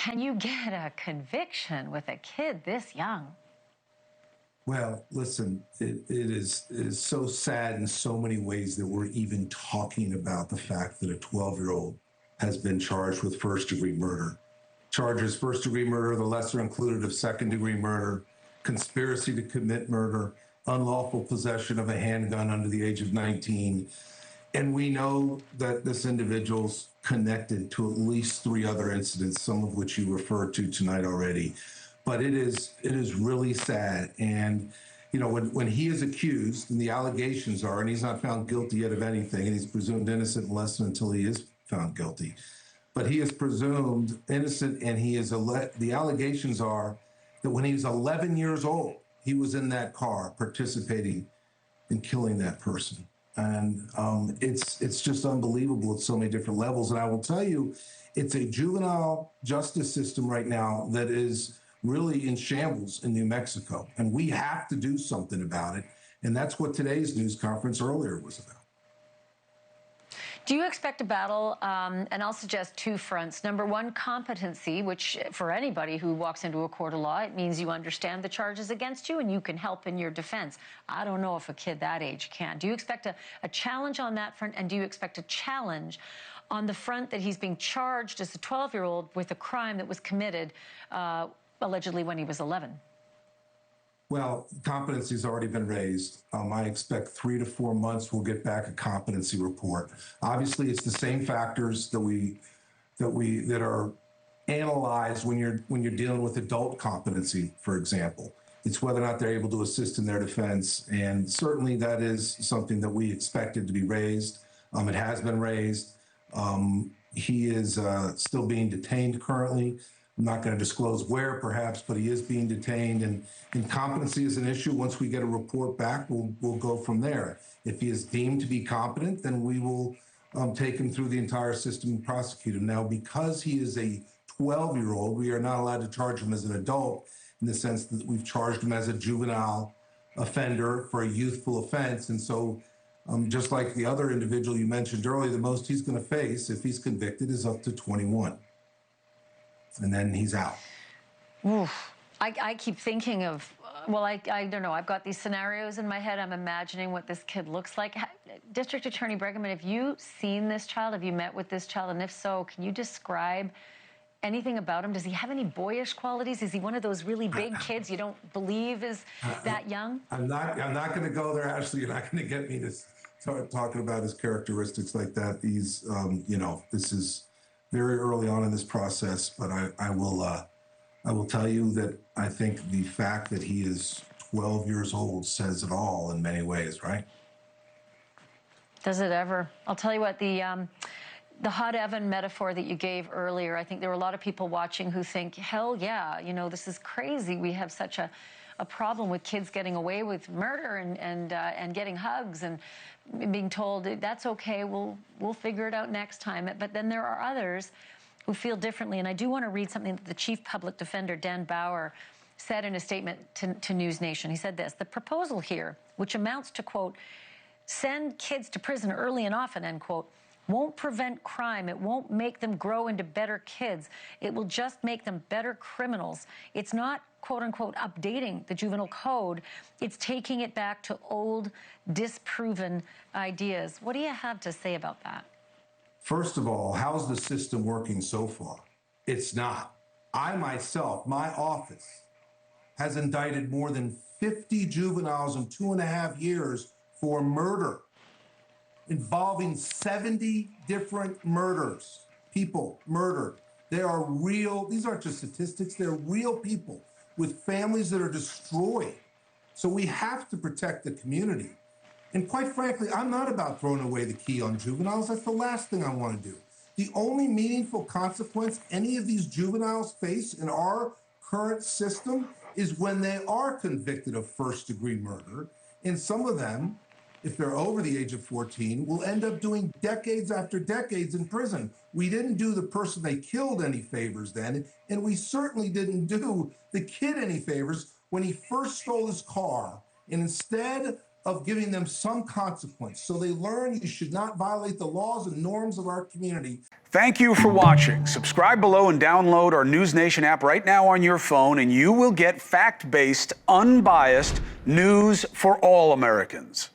Can you get a conviction with a kid this young? Well, listen, it is so sad in so many ways that we're even talking about the fact that a 12-year-old has been charged with first-degree murder. Charges first-degree murder, the lesser included of second-degree murder, conspiracy to commit murder, unlawful possession of a handgun under the age of 19. And we know that this individual's connected to at least 3 other incidents, some of which you referred to tonight already. But it is really sad. And, you know, when he is accused and the allegations are, and he's not found guilty yet of anything, and he's presumed innocent unless and until he is found guilty. But he is presumed innocent, and he is the allegations are that when he was 11 years old, he was in that car participating in killing that person. And it's just unbelievable at so many different levels. And I will tell you, it's a juvenile justice system right now that is really in shambles in New Mexico. And we have to do something about it. And that's what today's news conference earlier was about. Do you expect a battle? And I'll suggest 2 fronts. Number 1, competency, which for anybody who walks into a court of law, it means you understand the charges against you and you can help in your defense. I don't know if a kid that age can. Do you expect a challenge on that front? And do you expect a challenge on the front that he's being charged as a 12-year-old with a crime that was committed allegedly when he was 11? Well, competency's already been raised. I expect 3 to 4 months we'll get back a competency report. Obviously, it's the same factors that are analyzed when you're dealing with adult competency, for example. It's whether or not they're able to assist in their defense, and certainly that is something that we expected to be raised. It has been raised. He is still being detained currently. I'm not going to disclose where, perhaps, but he is being detained. And competency is an issue. Once we get a report back, we'll go from there. If he is deemed to be competent, then we will take him through the entire system and prosecute him. Now, because he is a 12-year-old, we are not allowed to charge him as an adult in the sense that we've charged him as a juvenile offender for a youthful offense. And so just like the other individual you mentioned earlier, the most he's going to face if he's convicted is up to 21. And then he's out. Oof. I keep thinking of, well, I don't know. I've got these scenarios in my head. I'm imagining what this kid looks like. District Attorney Bregman, have you seen this child? Have you met with this child? And if so, can you describe anything about him? Does he have any boyish qualities? Is he one of those really big kids you don't believe is that young? I'm not going to go there, Ashley. You're not going to get me to start talking about his characteristics like that. These, you know, this is very early on in this process, but I will tell you that I think the fact that he is 12 years old says it all in many ways, right? Does it ever? I'll tell you what, the hot oven metaphor that you gave earlier, I think there were a lot of people watching who think, hell yeah, you know, this is crazy. We have such a problem with kids getting away with murder and getting hugs and being told that's okay, we'll figure it out next time. But then there are others who feel differently. And I do want to read something that the Chief Public Defender, Dan Bauer, said in a statement to NewsNation. He said this: the proposal here, which amounts to, quote, send kids to prison early and often, end quote, won't prevent crime. It won't make them grow into better kids. It will just make them better criminals. It's not, quote unquote, updating the juvenile code. It's taking it back to old, disproven ideas. What do you have to say about that? First of all, how's the system working so far? It's not. I myself, my office, has indicted more than 50 juveniles in 2.5 years for murder, involving 70 different murders, people murdered. They are real, these aren't just statistics, they're real people with families that are destroyed. So we have to protect the community. And quite frankly, I'm not about throwing away the key on juveniles. That's the last thing I want to do. The only meaningful consequence any of these juveniles face in our current system is when they are convicted of first-degree murder. And some of them, if they're over the age of 14, will end up doing decades after decades in prison. We didn't do the person they killed any favors then, and we certainly didn't do the kid any favors when he first stole his car. And instead of giving them some consequence so they learn you should not violate the laws and norms of our community. Thank you for watching. Subscribe below and download our NewsNation app right now on your phone, and you will get fact-based, unbiased news for all Americans.